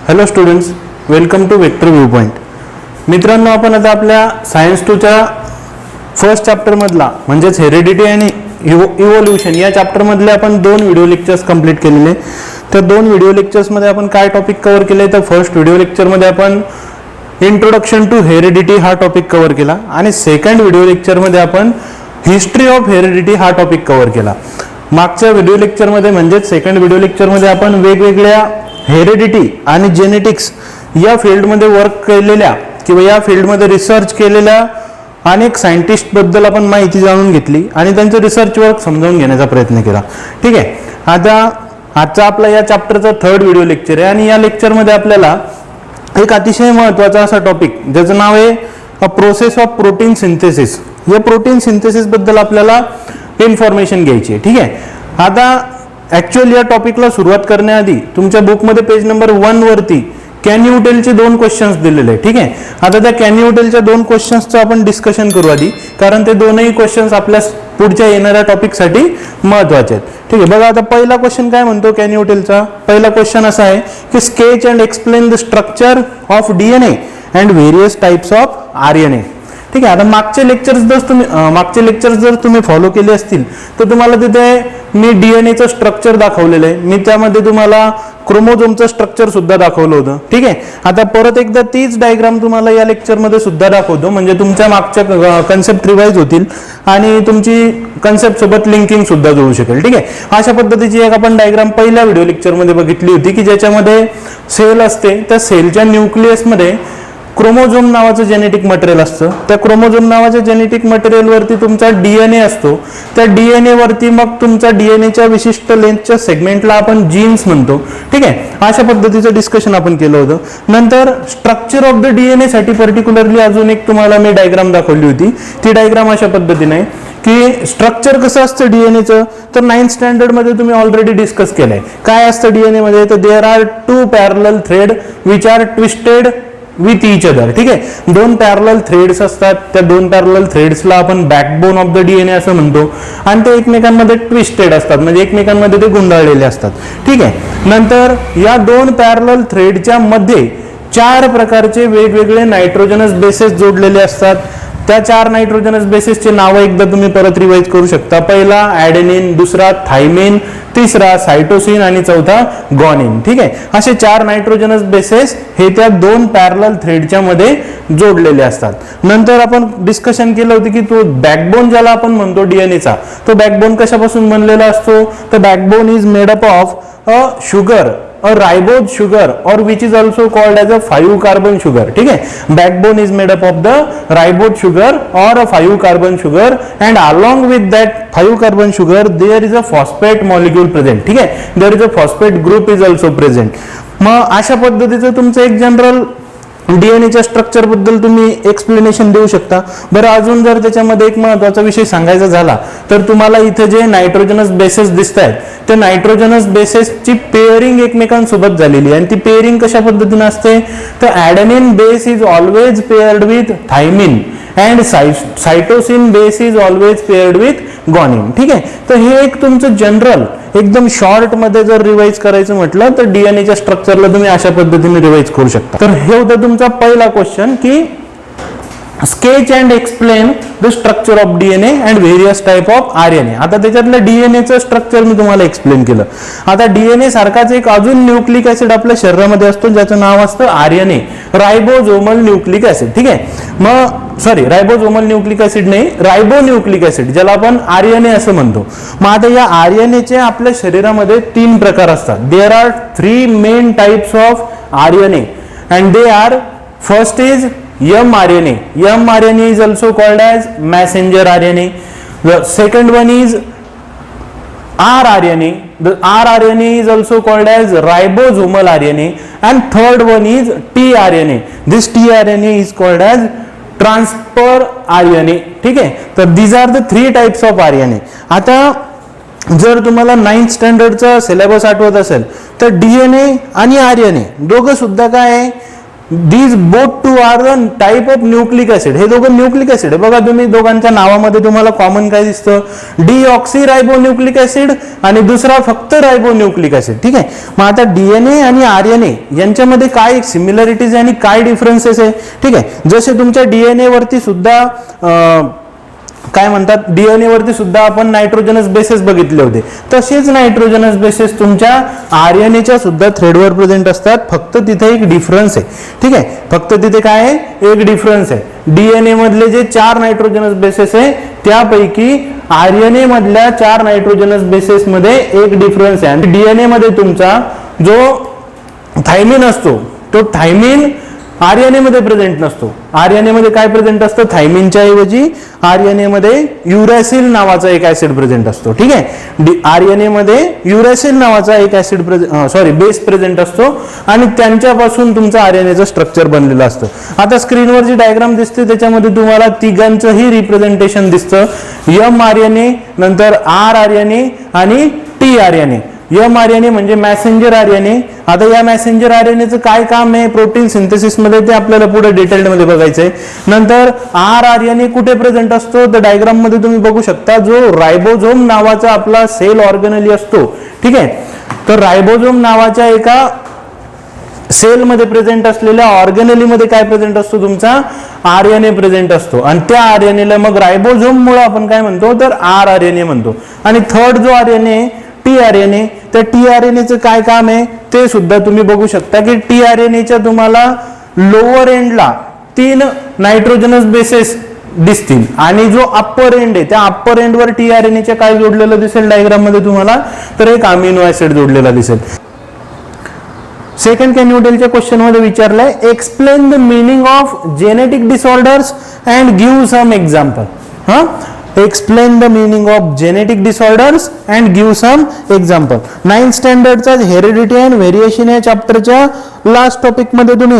Hello students, welcome to vector view point. मित्रांनो, आपण आता आपल्या सायन्स 2च्या फर्स्ट चॅप्टरमधला म्हणजेच हेरिडिटी आणि इव्होल्युशन या चॅप्टरमधले आपण 2 व्हिडिओ लेक्चर्स कंप्लीट केलेले. त्या 2 व्हिडिओ लेक्चर्समध्ये आपण काय टॉपिक कव्हर केले, तर फर्स्ट व्हिडिओ लेक्चरमध्ये आपण इंट्रोडक्शन टू हेरिडिटी हा टॉपिक कव्हर केला आणि सेकंड व्हिडिओ लेक्चरमध्ये आपण हिस्ट्री ऑफ हेरिडिटी हा टॉपिक कव्हर केला. मागच्या व्हिडिओ लेक्चरमध्ये म्हणजेच सेकंड व्हिडिओ लेक्चरमध्ये आपण वेगवेगळ्या हेरिडिटी आणि जेनेटिक्स या फील्डमध्ये वर्क केलेल्या किंवा या फील्डमध्ये रिसर्च केलेल्या अनेक सायंटिस्टबद्दल आपण माहिती जाणून घेतली आणि त्यांचं रिसर्च वर्क समजावून घेण्याचा प्रयत्न केला. ठीक आहे, आता आजचा आपला या चॅप्टरचा 3rd व्हिडिओ लेक्चर आहे आणि या लेक्चरमध्ये आपल्याला एक अतिशय महत्त्वाचा असा टॉपिक ज्याचं नाव आहे a process of protein synthesis. या प्रोटीन सिंथेसिसबद्दल आपल्याला इन्फॉर्मेशन घ्यायची आहे. ठीक आहे, आता ॲक्च्युअली या टॉपिकला सुरुवात करण्याआधी तुमच्या बुकमध्ये पेज नंबर 1 वरती कॅन यू टेलचे 2 क्वेश्चन्स दिलेले आहे. ठीक आहे, आता त्या कॅन यू टेलच्या 2 क्वेश्चन्सचं आपण डिस्कशन करू आधी, कारण ते दोनही क्वेश्चन्स आपल्या पुढच्या येणाऱ्या टॉपिकसाठी महत्त्वाचे आहेत. ठीक आहे, बघा आता पहिला क्वेश्चन काय म्हणतो कॅन यू टेलचा. पहिला क्वेश्चन असा आहे की sketch and explain the structure of DNA and various types of RNA. ठीक आहे, आता मागचे लेक्चर्स जर तुम्ही फॉलो केले असतील तर तुम्हाला तिथे मी DNAचं स्ट्रक्चर दाखवलेलं आहे. मी त्यामध्ये तुम्हाला क्रोमोझोमचं स्ट्रक्चर सुद्धा दाखवलं होतं. ठीक आहे, आता परत एकदा तीच डायग्राम तुम्हाला या लेक्चरमध्ये सुद्धा दाखवतो, म्हणजे तुमच्या मागच्या कन्सेप्ट रिवाइज होतील आणि तुमची कन्सेप्ट सोबत लिंकिंग सुद्धा जुळू शकेल. ठीक आहे, अशा पद्धतीची एक आपण डायग्राम पहिल्या व्हिडिओ लेक्चरमध्ये बघितली होती की ज्याच्यामध्ये सेल असते, त्या सेलच्या न्यूक्लियसमध्ये क्रोमोझोम नावाचं जेनेटिक मटेरियल असतं. त्या क्रोमोझोम नावाच्या जेनेटिक मटेरियलवरती तुमचा DNA असतो. त्या DNA वरती मग तुमचा DNAच्या विशिष्ट लेंथच्या सेगमेंटला आपण जीन्स म्हणतो. ठीक आहे, अशा पद्धतीचं डिस्कशन आपण केलं होतं. नंतर स्ट्रक्चर ऑफ द DNA साठी पर्टिक्युलरली अजून एक तुम्हाला मी डायग्राम दाखवली होती. ती डायग्राम अशा पद्धतीने की स्ट्रक्चर कसं असतं DNAचं, तर 9th स्टँडर्डमध्ये तुम्ही ऑलरेडी डिस्कस केलंय. काय असतं DNA मध्ये, तर there are 2 parallel thread which are twisted with each other. ठीक आहे, 2 पॅरलल थ्रेड्स असतात. त्या 2 पॅरलल थ्रेड्सला आपण बॅकबोन ऑफ द DNA असं म्हणतो आणि ते एकमेकांमध्ये ट्विस्टेड असतात, म्हणजे एकमेकांमध्ये ते गुंडाळलेले असतात. ठीक आहे, नंतर या 2 पॅरलल थ्रेडच्या मध्ये 4 प्रकारचे वेगवेगळे नायट्रोजनस बेसेस जोडलेले असतात. त्या 4 नायट्रोजनस बेसेसचे नावं एकदा तुम्ही परत रिवाइज करू शकता. पहिला ॲडेनिन, दुसरा थायमिन, तिसरा सायटोसिन आणि चौथा गॉनिन. ठीक आहे, असे 4 नायट्रोजनस बेसेस हे त्या 2 पॅरलल थ्रेडच्या मध्ये जोडलेले असतात. नंतर आपण डिस्कशन केलं होतं की तो बॅकबोन ज्याला आपण म्हणतो DNAचा, तो बॅकबोन कशापासून बनलेला असतो, तर backbone is made up of a sugar, a ribose sugar or which is also called as a 5 carbon sugar. ठीक है, backbone is made up of the ribose sugar or a 5 carbon sugar and along with that 5 carbon sugar there is a phosphate molecule present. ठीक है, there is a phosphate group is also present. मग अशा पद्धतीचं तुमचं एक general DNAच्या structure बद्दल तुम्ही explanation देऊ शकता. बरं, अजून जर त्याच्यामध्ये एक महत्त्वाचा विषय सांगायचा झाला तर तुम्हाला इथे जे नायट्रोजनस बेसेस दिसत आहेत त्या नायट्रोजनस बेसेसची पेअरिंग एकमेकांसोबत झालेली आहे आणि ती पेअरिंग कशा पद्धतीने असते, तर adenine base is always paired with thymine and cytosine base is always paired with guanine. ठीक आहे, तर हे एक तुमचं जनरल एकदम शॉर्ट मध्ये जर रिवाइज करायचं म्हटलं तर DNAच्या स्ट्रक्चरला तुम्ही अशा पद्धतीने रिवाइज करू शकता. तर हे होतं तुमचा पहिला क्वेश्चन की sketch and explain the structure of DNA and various type of RNA. आता त्याच्यातलं DNAचं स्ट्रक्चर मी तुम्हाला एक्सप्लेन केलं. आता DNA सारखाच एक अजून न्यूक्लिक ऍसिड आपल्या शरीरामध्ये असतो ज्याचं नाव असतं RNA, रायबोझोमल न्यूक्लिक ऍसिड. ठीक आहे, मग सॉरी रायबोझोमल न्यूक्लिक ऍसिड नाही, रायबोन्यूक्लिक ऍसिड ज्याला आपण RNA असं म्हणतो. मग आता या RNAचे आपल्या शरीरामध्ये 3 प्रकार असतात. There are 3 main types of RNA and they are first is mRNA. mRNA is also called as messenger RNA. The second one is rRNA. The rRNA is also called as ribosomal RNA. And third one is tRNA. This tRNA is called as transfer RNA. ठीक आहे, तर these are the 3 types of RNA. आता जर तुम्हाला 9th स्टँडर्डचा syllabus आठवत असेल तर DNA आणि RNA दोघं सुद्धा काय आहे, these both two are the type of nucleic acid. हे दोघं न्यूक्लिक ऍसिड आहे. बघा तुम्ही दोघांच्या नावामध्ये तुम्हाला कॉमन काय दिसतं, डीऑक्सी रायबोन्यूक्लिक ऍसिड आणि दुसरा फक्त रायबोन्यूक्लिक ऍसिड. ठीक आहे. मग आता डीएनए आणि आरएनए यांच्यामध्ये काय सिमिलरिटीज आणि काय डिफरन्सेस आहे. ठीक आहे. जसे तुमच्या डीएनए वरती सुद्धा काय म्हणतात, डीएनए वरती सुद्धा आपण नायट्रोजनस बेसेस बघितले होते, तसेच नायट्रोजनस बेसेस तुमच्या आरएनएच्या सुद्धा थ्रेडवर प्रेझेंट असतात. फक्त तिथे एक डिफरन्स आहे. ठीक आहे. फक्त तिथे काय आहे, एक डिफरन्स आहे. डीएनए मधले जे 4 नायट्रोजनस बेसेस आहे त्यापैकी आरएनए मधल्या 4 नायट्रोजनस बेसेस मध्ये एक डिफरन्स आहे. आणि डीएनए मध्ये तुमचा जो थायमिन असतो तो थायमिन आरएनए मध्ये प्रेझेंट नसतो. आरएनए मध्ये काय प्रेझेंट असतं, थायमिनच्या ऐवजी आरएनए मध्ये युरॅसिल नावाचा एक ऍसिड प्रेझेंट असतो. ठीक आहे. आरएनए मध्ये युरॅसिल नावाचा एक ऍसिड बेस प्रेझेंट असतो आणि त्यांच्यापासून तुमचं आरएनएचं स्ट्रक्चर बनलेलं असतं. आता स्क्रीनवर जी डायग्राम दिसते त्याच्यामध्ये तुम्हाला तिघांचंही रिप्रेझेंटेशन दिसतं. एम आरएनए, नंतर आर आरएनए आणि टी आरएनए. एम आरएनए म्हणजे मॅसेंजर आरएनए. आता या मॅसेंजर आरएनएचं काय काम आहे प्रोटीन सिंथेसिस मध्ये ते आपल्याला पुढे डिटेल्ड मध्ये बघायचंय. नंतर आर आरएनए कुठे प्रेझेंट असतो तर डायग्राम मध्ये तुम्ही बघू शकता, जो रायबोझोम नावाचा आपला सेल ऑर्गनली असतो. ठीक आहे. तर रायबोझोम नावाच्या एका सेल मध्ये प्रेझेंट असलेल्या ऑर्गेनली मध्ये काय प्रेझेंट असतो, तुमचा आरएनए प्रेझेंट असतो. आणि त्या आरएनएला मग रायबोझोम मुळे आपण काय म्हणतो तर आर आरएनए म्हणतो. आणि थर्ड जो आरएनए टी आरएनए, त्या टी आरएनएचं काय काम आहे ते सुद्धा तुम्ही बघू शकता की टी आरएनएच्या तुम्हाला लोअर एंडला 3 नायट्रोजनस बेसेस दिसतील आणि जो अप्पर एंड आहे त्या अप्पर एंडवर टी आरएनएच्या काय जोडलेलं दिसेल डायग्राम मध्ये तुम्हाला, तर एक अमिनो ऍसिड जोडलेला दिसेल. सेकंड कॅन्युटेलच्या क्वेश्चन मध्ये विचारलंय, explain the meaning of genetic disorders and give some example. Explain the meaning of genetic disorders and give some example. 9th स्टँडर्डचा हेरिडिटी अँड व्हेरिएशन या चॅप्टरच्या लास्ट टॉपिक मध्ये तुम्ही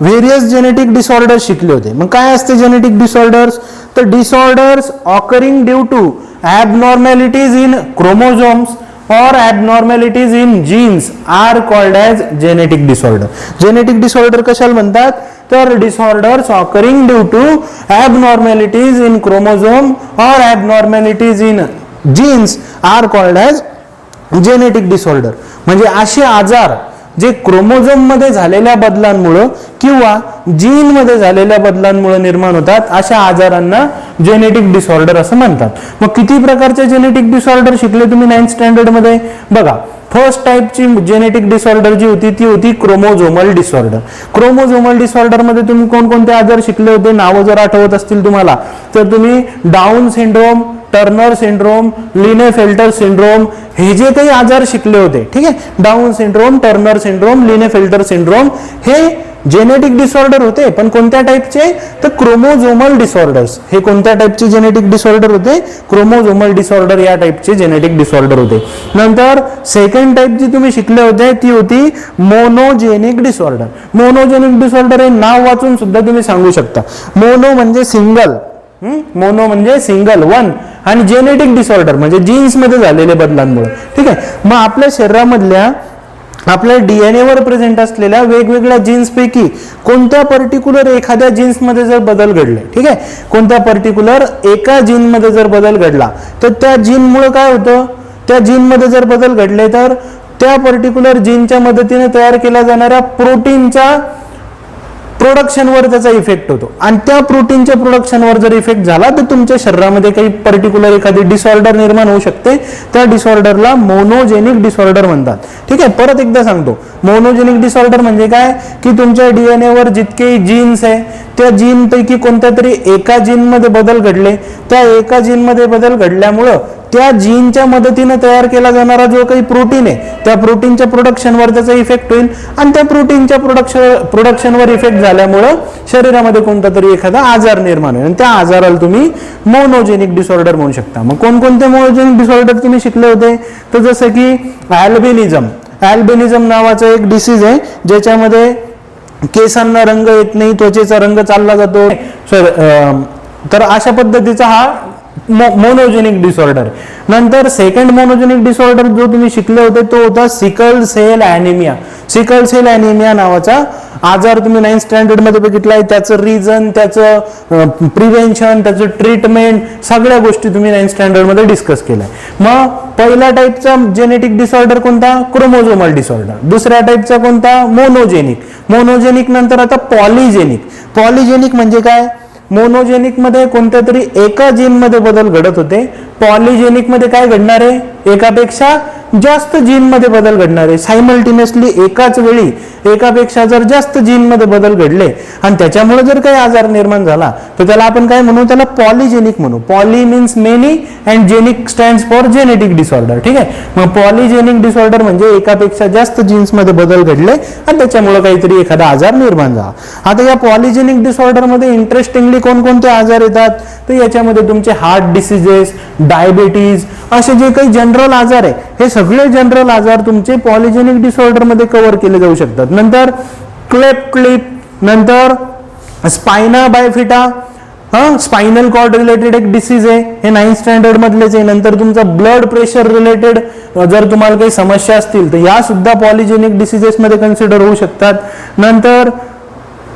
व्हेरियस जेनेटिक डिसऑर्डर्स शिकले होते. मग काय असते जेनेटिक डिसऑर्डर्स, तर disorders occurring due to abnormalities in chromosomes or abnormalities in genes are called as genetic disorder. Genetic disorder कशाला म्हणतात, तर disorders occurring due to abnormalities in chromosome or abnormalities in genes are called as genetic disorder. म्हणजे असे आजार जे chromosome मध्ये झालेल्या बदलांमुळे किंवा जीन मध्ये झालेल्या बदलांमुळे निर्माण होतात, अशा आजारांना जेनेटिक डिसऑर्डर असं म्हणतात. मग किती प्रकारचे जेनेटिक डिसऑर्डर शिकले तुम्ही 9th स्टँडर्ड मध्ये, बघा. फर्स्ट टाइपची जेनेटिक डिसऑर्डर जी होती ती होती क्रोमोझोमल डिसऑर्डर. क्रोमोझोमल डिसऑर्डर मध्ये तुम्ही कोणकोणते आजार शिकले होते, नावं जर आठवत असतील तुम्हाला तर तुम्ही Down syndrome, Turner syndrome, Klinefelter syndrome हे जे काही आजार शिकले होते. ठीक आहे. Down syndrome, Turner syndrome, Klinefelter syndrome हे जेनेटिक डिसऑर्डर होते. पण कोणत्या टाइपचे, तर क्रोमोझोमल डिसऑर्डर्स. हे कोणत्या टाइपचे जेनेटिक डिसऑर्डर होते, क्रोमोझोमल डिसऑर्डर या टाइपचे जेनेटिक डिसऑर्डर होते. नंतर सेकंड टाइप जी तुम्ही शिकले होते ती होती मोनोजेनिक डिसऑर्डर. मोनोजेनिक डिसऑर्डर हे नाव वाचून सुद्धा तुम्ही सांगू शकता. मोनो म्हणजे सिंगल, मोनो म्हणजे सिंगल वन, आणि जेनेटिक डिसऑर्डर म्हणजे जीन्स मध्ये झालेल्या बदलांमुळे. ठीक आहे. मग आपल्या शरीरामधल्या आपल्या डीएनए वर प्रेझेंट असलेल्या वेगवेगळ्या जीन्स पैकी कोणत्या पर्टिक्युलर एखाद्या जीन्स मध्ये जर बदल घडले, ठीक आहे, कोणत्या पर्टिक्युलर एका जीन मध्ये जर बदल घडला तर त्या जीन मुळे काय होतं, त्या जीन मध्ये जर बदल घडले तर त्या पर्टिक्युलर जीनच्या मदतीने तयार केल्या जाणाऱ्या प्रोटीनच्या प्रोडक्शनवर त्याचा इफेक्ट होतो. आणि त्या प्रोटीनच्या प्रोडक्शनवर जर इफेक्ट झाला तर तुमच्या शरीरामध्ये काही पर्टिक्युलर एखादी डिसऑर्डर निर्माण होऊ शकते. त्या डिसऑर्डरला मोनोजेनिक डिसऑर्डर म्हणतात. ठीक आहे. परत एकदा सांगतो, मोनोजेनिक डिसऑर्डर म्हणजे काय की तुमच्या डीएनए वर जितके जीन्स आहे त्या जीन पैकी कोणत्या तरी एका जीन मध्ये बदल घडले, त्या एका जीन मध्ये बदल घडल्यामुळं त्या जीनच्या मदतीने तयार केला जाणारा जो काही प्रोटीन आहे त्या प्रोटीनच्या प्रोडक्शनवर त्याचा इफेक्ट होईल. आणि त्या प्रोटीनच्या प्रोडक्शनवर इफेक्ट झाल्यामुळं शरीरामध्ये कोणता तरी एखादा आजार निर्माण होईल आणि त्या आजाराला तुम्ही मोनोजेनिक डिसऑर्डर म्हणू शकता. मग कोणकोणते मोनोजेनिक डिसऑर्डर तुम्ही शिकले होते, तर जसं की अल्बिनिझम. अल्बिनिझम नावाचा एक डिसीज आहे ज्याच्यामध्ये केसांना रंग येत नाही, त्वचेचा रंग चालला जातो. तर अशा पद्धतीचा हा मोनोजेनिक डिसऑर्डर. नंतर सेकंड मोनोजेनिक डिसऑर्डर जो तुम्ही शिकले होते तो होता sickle cell anaemia. Sickle cell anaemia नावाचा आजार तुम्ही 9th स्टँडर्ड मध्ये बघितलाय. त्याचं रिझन, त्याचं प्रिव्हेन्शन, त्याचं ट्रीटमेंट, सगळ्या गोष्टी तुम्ही 9th स्टँडर्ड मध्ये डिस्कस केल्या. मग पहिल्या टाईपचा जेनेटिक डिसऑर्डर कोणता? Chromosomal disorder. दुसऱ्या टाईपचा कोणता? मोनोजेनिक. मोनोजेनिक नंतर आता पॉलिजेनिक. पॉलिजेनिक म्हणजे काय? मोनोजेनिक मध्ये कोणत्या तरी एका जीन मध्ये बदल घडत होते. पॉलिजेनिक मध्ये काय घडणार आहे? एकापेक्षा जास्त जीन मध्ये बदल घडणार आहे. सायमल्टेनियसली एकाच वेळी एकापेक्षा जर जास्त जीन मध्ये बदल घडले आणि त्याच्यामुळे जर काही आजार निर्माण झाला तर त्याला आपण काय म्हणू? त्याला पॉलिजेनिक म्हणू. Poly means many and genic stands for genetic disorder. ठीक आहे. मग पॉलिजेनिक डिसऑर्डर म्हणजे एकापेक्षा जास्त जीन्स मध्ये बदल घडले आणि त्याच्यामुळे काहीतरी एखादा आजार निर्माण झाला. आता या पॉलिजेनिक डिसऑर्डर मध्ये इंटरेस्टिंगली कोणकोणते आजार येतात? तर याच्यामध्ये तुमचे हार्ट डिसिजेस, डायबिटीज, असे जे काही जनरल आजार आहे हे सगळे जनरल आजार तुमचे पॉलिजेनिक डिसऑर्डर मध्ये कव्हर केले जाऊ शकतात. नंतर क्लेफ्ट लिप, नंतर स्पायना बायफिटा, स्पायनल कॉर्ड रिलेटेड एक डिसीज आहे, हे 9th स्टँडर्ड मधलेच आहे. नंतर तुमचा ब्लड प्रेशर रिलेटेड जर तुम्हाला काही समस्या असतील तर या सुद्धा पॉलिजेनिक डिसीजेस मध्ये कन्सिडर होऊ शकतात. नंतर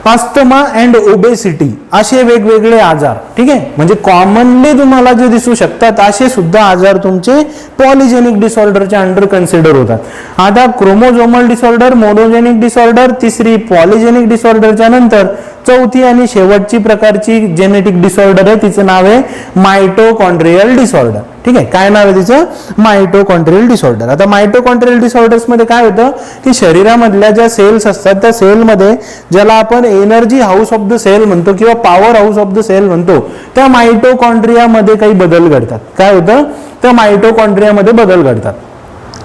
अस्थमा अँड ओबेसिटी, असे वेगवेगळे आजार. ठीक आहे. म्हणजे कॉमनली तुम्हाला जे दिसू शकतात असे सुद्धा आजार तुमचे पॉलिजेनिक डिसऑर्डरच्या अंडर कन्सिडर होतात. आता क्रोमोझोमल डिसऑर्डर, मोनोजेनिक डिसऑर्डर, तिसरी पॉलिजेनिक डिसऑर्डरच्या नंतर चौथी आणि शेवटची प्रकारची जेनेटिक डिसऑर्डर आहे, तिचं नाव आहे मायटोकॉन्ड्रियल डिसऑर्डर. ठीक आहे. काय नाव आहे तिचं? Mitochondrial disorder. आता मायटोकॉन्ड्रियल डिसऑर्डर्स मध्ये काय होतं की शरीरामधल्या ज्या सेल्स असतात त्या सेलमध्ये ज्याला आपण energy house of the cell म्हणतो किंवा power house of the cell म्हणतो, त्या मायटोकॉन्ड्रियामध्ये काही बदल घडतात. काय होतं? त्या मायटोकॉन्ड्रियामध्ये बदल घडतात.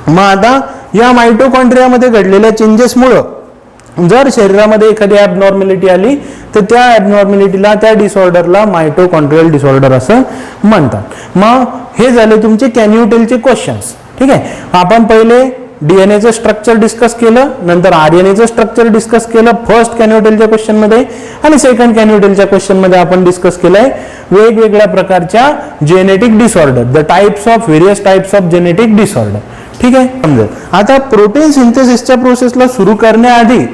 मग आता या मायटोकॉन्ड्रियामध्ये घडलेल्या चेंजेसमुळं जर शरीरामध्ये एखादी ॲबनॉर्मॅलिटी आली तर त्या ॲबनॉर्मॅलिटीला, त्या डिसऑर्डरला मायटोकॉन्ड्रियल डिसऑर्डर असं म्हणतात. मग हे झाले तुमचे कॅन्युटेलचे क्वेश्चन्स. ठीक आहे. आपण पहिले डीएनएचं स्ट्रक्चर डिस्कस केलं, नंतर आरएनएचं स्ट्रक्चर डिस्कस केलं फर्स्ट कॅन्युटेलच्या क्वेश्चन मध्ये, आणि सेकंड कॅन्युटेलच्या क्वेश्चन मध्ये आपण डिस्कस केलंय वेगवेगळ्या प्रकारच्या genetic disorder, the types of various types of genetic disorder. ठीक आहे. समजेल. आता प्रोटीन सिंथेसिसच्या प्रोसेसला सुरू करण्याआधी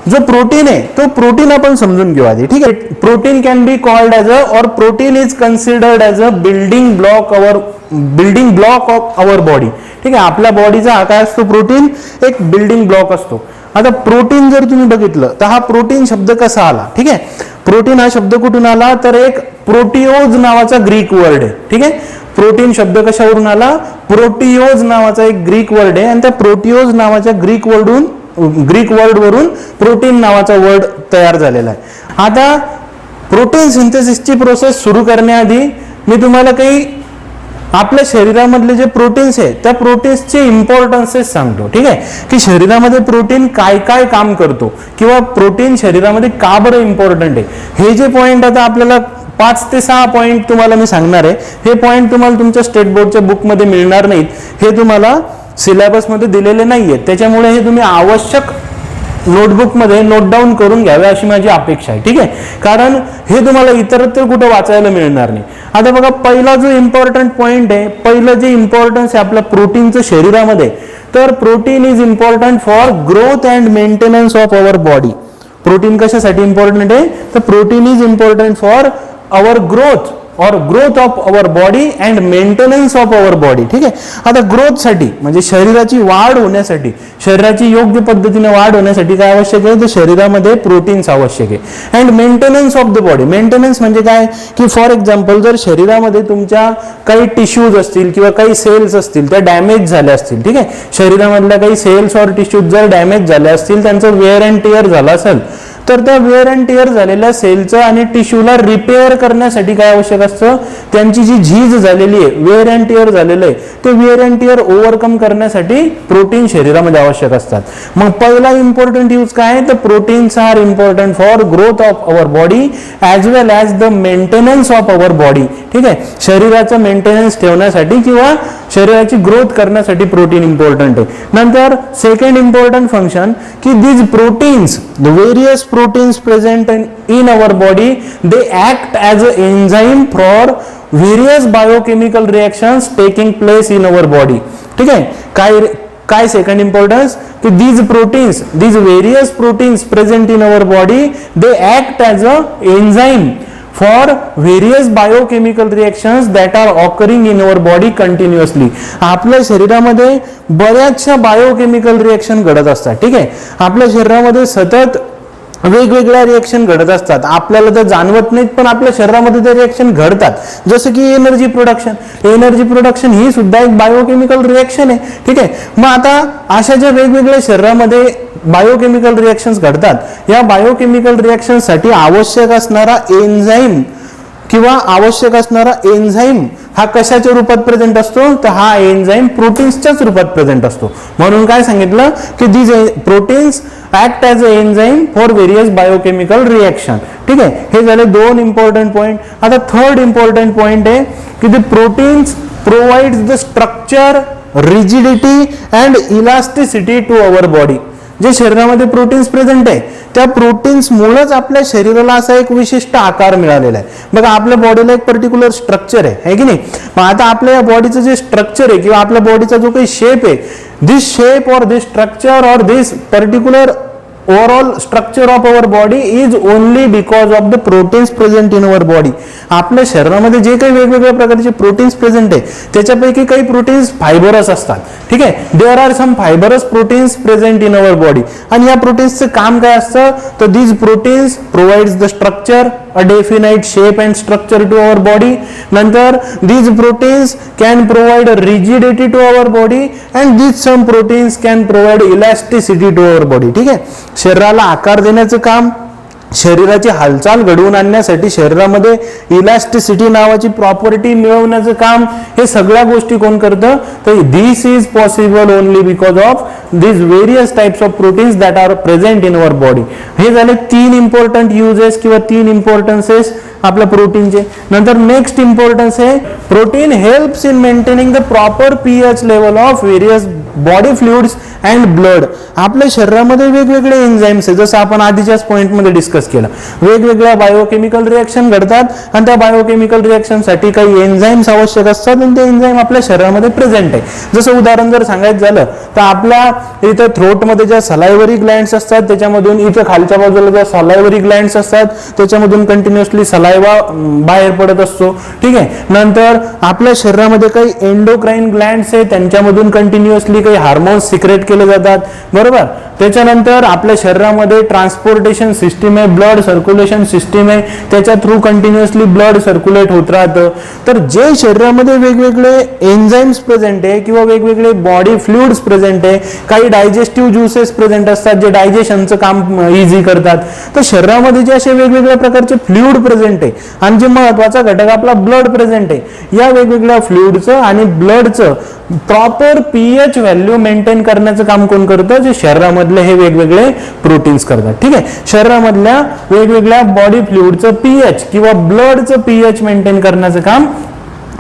जो प्रोटीन आहे तो प्रोटीन आपण समजून घेऊ आधी. ठीक आहे. Protein can be called as a, और protein is considered as a building block of our body. ठीक आहे. आपल्या बॉडीचा हा काय असतो? प्रोटीन एक बिल्डिंग ब्लॉक असतो. आता प्रोटीन जर तुम्ही बघितलं तर हा प्रोटीन शब्द कसा आला? ठीक आहे. प्रोटीन हा शब्द कुठून आला? तर एक प्रोटिओज नावाचा ग्रीक वर्ड आहे. ठीक आहे. प्रोटीन शब्द कशावरून आला? प्रोटिओज नावाचा एक ग्रीक वर्ड आहे आणि त्या प्रोटिओज नावाच्या ग्रीक वर्डवरून प्रोटीन नावाचा वर्ड तयार झालेला आहे. आता प्रोटीन सिंथेसिसची प्रोसेस सुरू करण्याआधी मी तुम्हाला काही आपल्या शरीरामधले जे प्रोटीन्स आहेत त्या प्रोटीन्सचे इम्पॉर्टन्सेस सांगतो. ठीक आहे. की शरीरामध्ये प्रोटीन काय काय काम करतो किंवा प्रोटीन शरीरामध्ये का बरं इम्पॉर्टंट आहे, हे जे पॉईंट आता आपल्याला 5 ते 6 पॉईंट तुम्हाला मी सांगणार आहे. हे पॉईंट तुम्हाला तुमच्या स्टेट बोर्डच्या बुकमध्ये मिळणार नाहीत, हे तुम्हाला सिलेबसमध्ये दिलेले नाहीयेत. त्याच्यामुळे हे तुम्ही आवश्यक नोटबुकमध्ये नोट डाऊन करून घ्यावे अशी माझी अपेक्षा आहे. ठीक आहे. कारण हे तुम्हाला इतरत्र कुठं वाचायला मिळणार नाही. आता बघा, पहिला जो इम्पॉर्टंट पॉईंट आहे, पहिलं जे इम्पॉर्टन्स आहे आपल्या प्रोटीनचं शरीरामध्ये, तर protein is important for growth and maintenance of our body. Protein कशासाठी इम्पॉर्टंट आहे? तर protein is important for our growth और growth of our body and maintenance of our body. ठीक आहे. आता ग्रोथसाठी म्हणजे शरीराची वाढ होण्यासाठी, शरीराची योग्य पद्धतीने वाढ होण्यासाठी काय आवश्यक आहे? तर शरीरामध्ये प्रोटीन्स आवश्यक आहे. And maintenance of the body, maintenance म्हणजे काय? की फॉर एक्झाम्पल जर शरीरामध्ये तुमच्या काही टिश्यूज असतील किंवा काही सेल्स असतील त्या डॅमेज झाल्या असतील. ठीक आहे. शरीरामधल्या काही सेल्स और टिश्यूज जर डॅमेज झाल्या असतील, त्यांचं वेअर अँड टिअर झालं असेल, तर त्या वेअर अँड टिअर झालेल्या सेलचं आणि टिश्यूला रिपेअर करण्यासाठी काय आवश्यक असतं? त्यांची जी झीज झालेली आहे, वेअर अँड टिअर झालेलं आहे, ते वेअर अँड टिअर ओव्हरकम करण्यासाठी प्रोटीन शरीरामध्ये आवश्यक असतात. मग पहिला इम्पॉर्टंट यूज काय? तर proteins are important for growth of our body as well as the maintenance of our body. ठीक आहे. शरीराचं मेंटेनन्स ठेवण्यासाठी किंवा शरीराची ग्रोथ करण्यासाठी प्रोटीन इम्पॉर्टंट आहे. नंतर सेकंड इम्पॉर्टंट फंक्शन की these proteins, the various proteins present in our body, they act as an enzyme for various biochemical reactions taking place in our body. ठीक आहे, काय सेकंड इम्पॉर्टन्स की these various proteins present in our body, they act as a enzyme for various biochemical reactions that are occurring in our body continuously. आपल्या शरीरामध्ये बऱ्याचशा biochemical reaction घडत असतात. ठीक आहे, आपल्या शरीरामध्ये सतत वेगवेगळ्या रिएक्शन घडत असतात, आपल्याला तर जाणवत नाहीत पण आपल्या शरीरामध्ये ते रिएक्शन घडतात. जसं की एनर्जी प्रोडक्शन ही सुद्धा एक बायोकेमिकल रिएक्शन आहे. ठीक आहे, मग आता अशा ज्या वेगवेगळ्या शरीरामध्ये बायोकेमिकल रिएक्शन्स घडतात, या बायोकेमिकल रिएक्शन साठी आवश्यक असणारा एन्झाईम हा कशाच्या रूपात प्रेझेंट असतो, तर हा एन्झाईम प्रोटीन्सच्याच रूपात प्रेझेंट असतो. म्हणून काय सांगितलं की these proteins act as a enzyme for various biochemical reaction. ठीक आहे, हे झाले दोन इम्पॉर्टंट पॉइंट. आता थर्ड इम्पॉर्टंट पॉइंट आहे की the proteins provides the structure, rigidity and elasticity to our body. जे शरीरामध्ये प्रोटीन्स प्रेझेंट आहे त्या प्रोटीन्स मुळेच आपल्या शरीराला असा एक विशिष्ट आकार मिळालेला आहे. बघा, आपल्या बॉडीला एक पर्टिक्युलर स्ट्रक्चर आहे की नाही. मग आता आपल्या या बॉडीचं जे स्ट्रक्चर आहे किंवा आपल्या बॉडीचा जो काही शेप आहे, दिस शेप और दिस स्ट्रक्चर और दिस particular overall structure of our body is only because of the proteins present in our body. आपल्या शरीरामध्ये जे काही वेगवेगळ्या प्रकारचे प्रोटीन्स प्रेझेंट आहे त्याच्यापैकी काही प्रोटीन्स फायबरस असतात. ठीक आहे, there are some fibrous proteins present in our body. आणि या प्रोटीन्सचं काम काय असतं, तर these proteins provides the structure, a definite shape and structure to our body. नंतर these proteins can provide a rigidity to our body and these some proteins can provide elasticity to our body. ठीक आहे, शरीराला आकार देण्याचं काम, शरीराची हालचाल घडवून आणण्यासाठी शरीरामध्ये इलास्टिसिटी नावाची प्रॉपर्टी मिळवण्याचं काम, हे सगळ्या गोष्टी कोण करतं, तर this is possible only because of this various types of proteins that are present in our body. हे झाले तीन इम्पॉर्टंट युजेस किंवा तीन इम्पॉर्टन्सेस आपल्या प्रोटीनचे. नंतर नेक्स्ट इम्पॉर्टन्स आहे protein helps in maintaining the proper pH level of various body fluids and blood. आपल्या शरीरामध्ये वेगवेगळे एन्झाईम्स आहे, जसं आपण आधीच्याच पॉइंटमध्ये डिस्कस केलं. वेगवेगळ्या बायोकेमिकल रिएक्शन घडतात आणि त्या बायोकेमिकल रिएक्शनसाठी काही एन्झाईम्स आवश्यक असतात आणि ते एन्झाईम आपल्या शरीरामध्ये प्रेझेंट आहे. जसं उदाहरण जर सांगायचं झालं तर आपल्या इथं थ्रोटमध्ये ज्या सलायवरी ग्लँड्स असतात त्याच्यामधून, इथं खालच्या बाजूला ज्या सलायवरी ग्लँड्स असतात त्याच्यामधून कंटिन्युअसली सलायवा बाहेर पडत असतो. ठीक आहे, नंतर आपल्या शरीरामध्ये काही एंडोक्राइन ग्लँड्स आहे त्यांच्यामधून कंटिन्युअसली काही हार्मोन्स सिक्रेट केले जातात. बरोबर, त्याच्यानंतर आपल्या शरीरामध्ये ट्रान्सपोर्टेशन सिस्टीम आहे, ब्लड सर्क्युलेशन सिस्टीम आहे, त्याच्या थ्रू कंटिन्युअसली ब्लड सर्क्युलेट होत राहतं. तर जे शरीरामध्ये वेगवेगळे एन्झाईम्स प्रेझेंट आहे किंवा वेगवेगळे बॉडी फ्लुइड्स प्रेझेंट आहे, काही डायजेस्टिव्ह ज्युसेस प्रेझेंट असतात जे डायजेशनचं काम इझी करतात. तर शरीरामध्ये जे असे वेगवेगळ्या प्रकारचे फ्लुइड प्रेझेंट आहे आणि जे महत्वाचा घटक आपला ब्लड प्रेझेंट आहे, या वेगवेगळ्या फ्लुइडचं आणि ब्लडचं प्रॉपर पीएच व्हॅल्यू मेंटेन करण्याचं काम कोण करतं, जे शरीरामधले हे वेगवेगळे प्रोटीन्स करतात. ठीक आहे, शरीरामधल्या वेगवेगळ्या बॉडी फ्लुइडचं पीएच किंवा ब्लडचं पीएच मेंटेन करण्याचं काम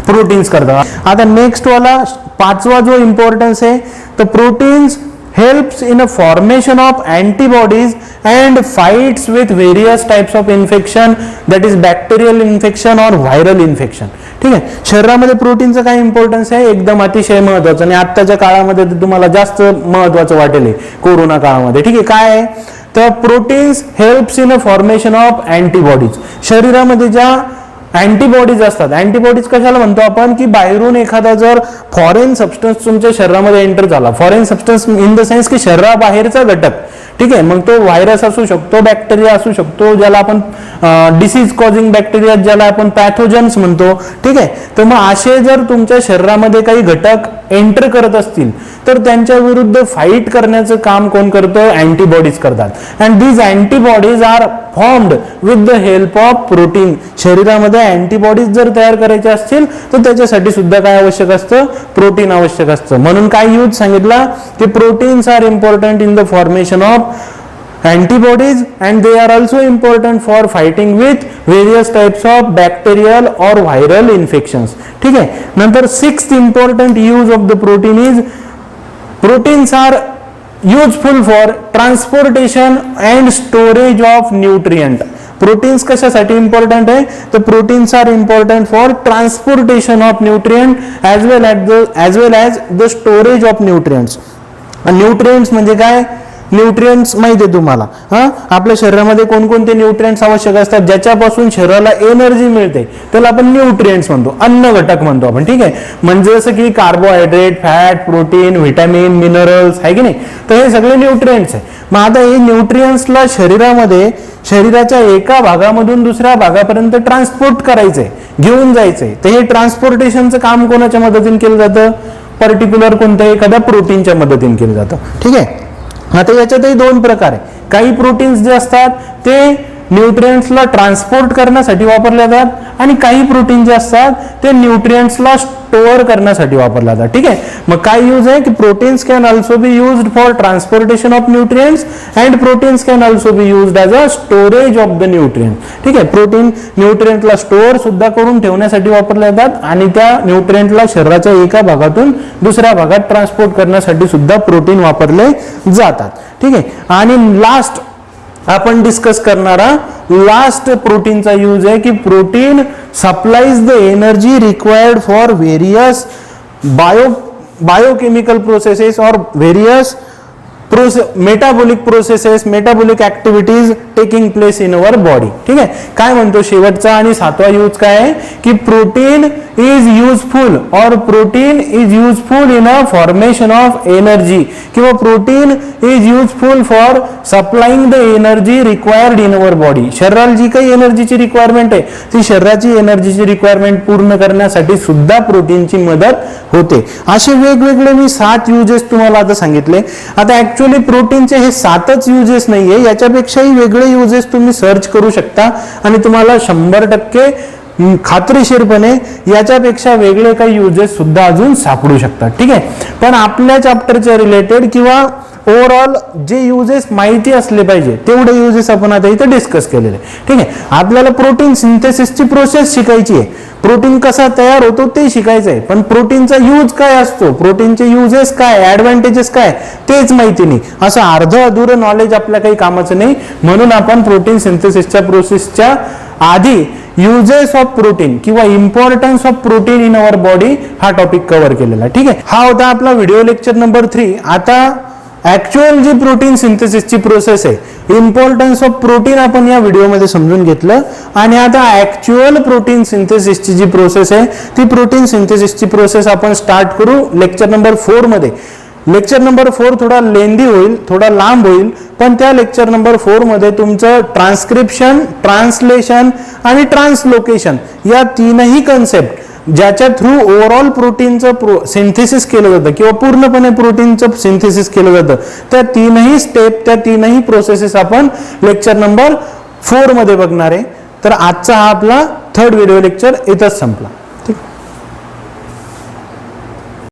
प्रोटीन्स करतात. आता नेक्स्ट वाला पाचवा जो इम्पॉर्टन्स आहे, तर proteins helps in a formation of antibodies and fights with various types of infection, that is bacterial infection or viral infection. ठीक आहे, शरीरामध्ये प्रोटीनचं काय इम्पॉर्टन्स आहे, एकदम अतिशय महत्वाचं आणि आत्ताच्या काळामध्ये तुम्हाला जास्त महत्वाचं वाटेल कोरोना काळामध्ये. ठीक आहे, काय आहे तर proteins helps in a formation of antibodies. शरीरामध्ये ज्या अँटीबॉडीज असतात, अँटीबॉडीज कशाला म्हणतो आपण, की बाहेरून एखादा जर फॉरेन सबस्टन्स तुमच्या शरीरामध्ये एंटर झाला, foreign substance in the sense की शरीराबाहेरचा घटक, ठीक आहे, मग तो व्हायरस असू शकतो, बॅक्टेरिया असू शकतो, ज्याला आपण डिसीज कॉझिंग बॅक्टेरिया, ज्याला आपण पॅथोजन्स म्हणतो. ठीक आहे, तर मग असे जर तुमच्या शरीरामध्ये काही घटक एंटर करत असतील तर त्यांच्या विरुद्ध फाईट करण्याचं काम कोण करतं, अँटीबॉडीज करतात. And these antibodies are formed with the help of protein. शरीरामध्ये अँटीबॉडीज जर तयार करायचे असतील तर त्याच्यासाठी सुद्धा काय आवश्यक असतं, प्रोटीन आवश्यक असतं. म्हणून काय यूज सांगितला की proteins are important in the formation of antibodies and they are also important for fighting with various types of bacterial or viral infections. ठीक है, नंतर sixth important use of the protein is proteins are useful for transportation and storage of nutrient. Proteins कशासाठी important आहे, तर proteins are important for transportation of nutrient as well as the storage of nutrients. Nutrients म्हणजे काय, nutrients माहिती आहे तुम्हाला, आपल्या शरीरामध्ये कोणकोणते न्यूट्रिएंट्स आवश्यक असतात ज्याच्यापासून शरीराला एनर्जी मिळते, त्याला आपण न्यूट्रिएंट्स म्हणतो, अन्न घटक म्हणतो आपण. ठीक आहे, म्हणजे जसं की carbohydrate, fat, protein, vitamin, minerals आहे की नाही, तर हे सगळे न्यूट्रिएंट्स आहे. मग आता हे न्यूट्रिएंट्सला शरीरामध्ये शरीराच्या एका भागामधून दुसऱ्या भागापर्यंत ट्रान्सपोर्ट करायचंय, घेऊन जायचंय. तर हे ट्रान्सपोर्टेशनचं काम कोणाच्या मदतीने केलं जातं, पर्टिक्युलर कोणत्याही एखाद्या प्रोटीनच्या मदतीने केलं जातं. ठीक आहे, आता याच्यातही दोन प्रकार आहे. काही प्रोटीन्स जे असतात ते न्यूट्रिएंट्सला ट्रान्सपोर्ट करण्यासाठी वापरले जातात आणि काही प्रोटीन जे असतात ते न्यूट्रिएंट्सला स्टोअर करण्यासाठी वापरले जातात. ठीक आहे, मग काय यूज आहे की proteins can also be used for transportation of nutrients and proteins can also be used as a storage of the nutrient. ठीक आहे, प्रोटीन न्यूट्रिएंटला स्टोअर सुद्धा करून ठेवण्यासाठी वापरले जातात आणि त्या न्यूट्रिएंटला शरीराच्या एका भागातून दुसऱ्या भागात ट्रान्सपोर्ट करण्यासाठी सुद्धा प्रोटीन वापरले जातात. ठीक आहे, आणि लास्ट आपण डिस्कस करणारा लास्ट प्रोटीनचा यूज आहे की protein supplies the energy required for various biochemical processes और various metabolic processes, metabolic activities taking place in our body. ठीक आहे, काय म्हणतो शेवटचा आणि सातवा यूज काय आहे की प्रोटीन इज युजफुल और protein is useful in a formation of energy किंवा protein is useful for supplying the energy required in our body. शरीराला जी काही एनर्जीची रिक्वायरमेंट आहे ती शरीराची एनर्जीची रिक्वायरमेंट पूर्ण करण्यासाठी सुद्धा प्रोटीनची मदत होते. असे वेगवेगळे मी 7 युजेस तुम्हाला आता सांगितले. आता ऍक्च्युअली प्रोटीनचे हे 7च युजेस नाहीये, याच्यापेक्षाही वेगळे युजेस तुम्ही सर्च करू शकता आणि तुम्हाला 100% खात्रीशीरपणे याच्यापेक्षा वेगळे काही युजेस सुद्धा अजून सापडू शकतात. ठीक आहे, पण आपल्या चॅप्टरच्या रिलेटेड किंवा ओव्हरऑल जे युजेस माहिती असले पाहिजे तेवढे युजेस आपण आता इथे डिस्कस केलेले. ठीक आहे, आपल्याला प्रोटीन सिंथेसिसची प्रोसेस शिकायची आहे, प्रोटीन कसा तयार होतो ते शिकायचं आहे, पण प्रोटीनचा यूज काय असतो, प्रोटीनचे युजेस काय, ऍडव्हान्टेजेस काय तेच माहिती नाही. असं अर्ध अधुरं नॉलेज आपल्या काही कामाचं नाही. म्हणून आपण प्रोटीन सिंथेसिसच्या प्रोसेसच्या आधी युजेस ऑफ प्रोटीन किंवा importance of protein in our body हा टॉपिक कव्हर केलेला. ठीक आहे, हा होता आपला व्हिडिओ लेक्चर नंबर 3. आता ऍक्च्युअल जी प्रोटीन सिंथेसिसची प्रोसेस आहे, इम्पॉर्टन्स ऑफ प्रोटीन आपण या व्हिडिओमध्ये समजून घेतलं आणि आता ऍक्च्युअल प्रोटीन सिंथेसिसची जी प्रोसेस आहे ती प्रोटीन सिंथेसिसची प्रोसेस आपण स्टार्ट करू लेक्चर नंबर 4 मध्ये. लेक्चर नंबर 4 थोडा लेंदी होईल, थोडा लांब होईल, पण त्या लेक्चर नंबर 4 मध्ये तुमचं ट्रान्स्क्रिप्शन, ट्रान्सलेशन आणि ट्रान्सलोकेशन या तीनही कन्सेप्ट ज्याच्या थ्रू ओव्हरऑल प्रोटीनचं सिंथेसिस केलं जातं किंवा पूर्णपणे प्रोटीनचं सिंथेसिस केलं जातं, त्या तीनही स्टेप, त्या तीनही प्रोसेसेस आपण लेक्चर नंबर 4 मध्ये बघणार आहे. तर आजचा हा आपला 3rd व्हिडिओ लेक्चर इथंच संपला.